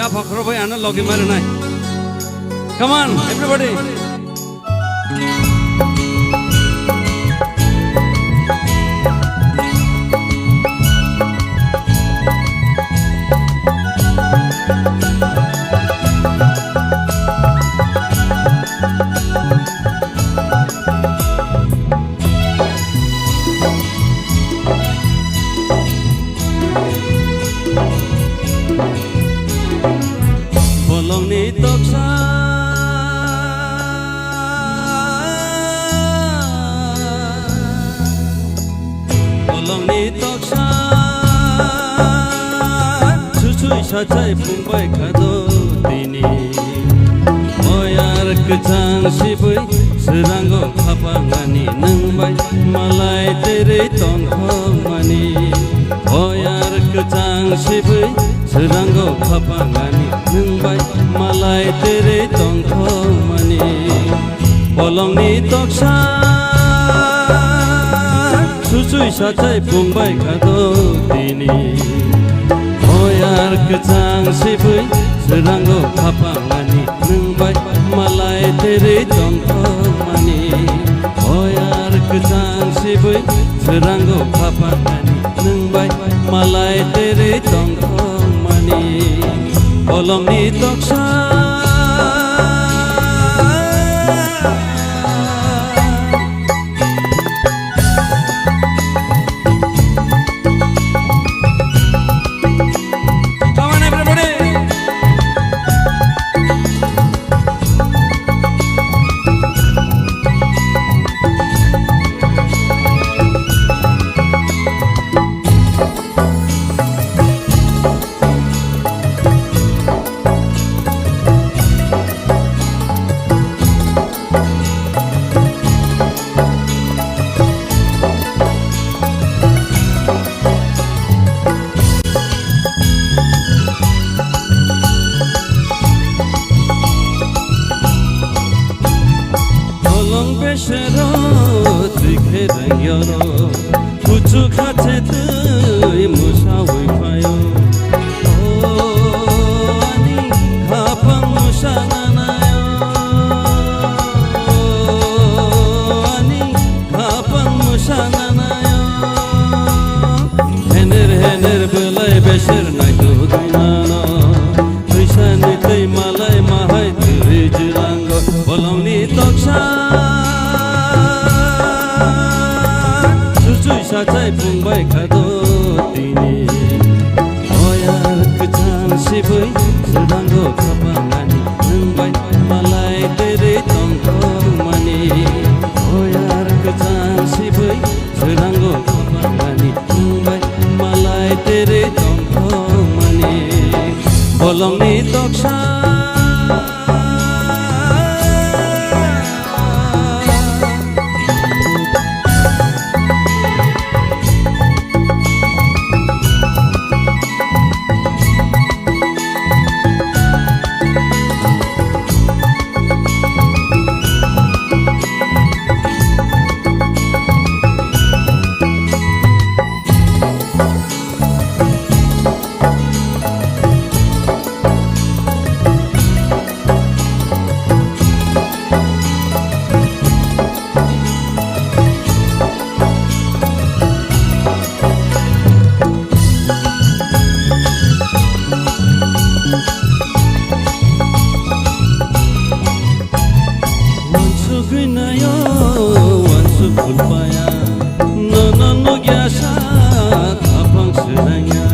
Ya Fakro bhai ana logi mare nai. Come on, everybody. Bolongni toksa Susui sacai pungbai kado dini Oyar kecang sibui seranggo kapangani nengbai malai tere tongkhong mani Oyar kecang sibui seranggo kapangani nengbai malai tere tongkhong mani Bolongni toksa Susui sacai pungbai kado dini Oyar kecang sibui seranggo kapangani nengbai malai tere tongkhong mani Oyar kecang sibui seranggo kapangani nengbai malai tere tongkhong mani Bolongni toksa Besero dikhe rangyoro Kuchu khache tui musa wifayo Oh ani khapang musa nanayo Oh ani khapang musa nanayo Hener belai besher nai tu dinano Tuisa nitai malai mahai tui jirango Bolongni toksa Sacai pungbai kado dini Oyar kecang sibui seranggo kapangani nengbai malai tere tongkhong mani Oyar kecang sibui seranggo kapangani nengbai malai tere tongkhong mani Bolongni toksa Kulpaya nono gyasa kapang seranya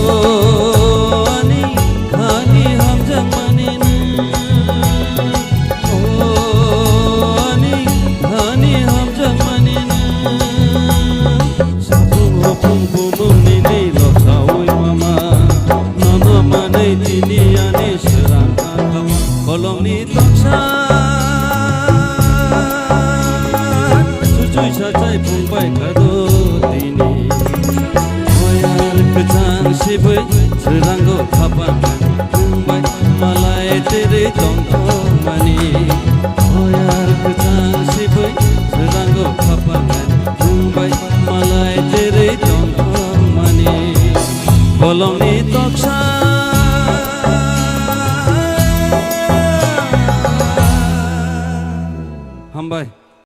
Oh ani khani hamjang manina Oh ani khani hamjang manina Sapung hopung bumung nini loksawoi mama Nono manai tini ane serang kapang Bolongni toksa Sacai pungbai kado dini Oyar kecang sibui seranggo kapangani nengbai malai tere tongkhong mani Oyar kecang sibui seranggo kapangani nengbai malai tere tongkhong mani Bolongni toksa ভাই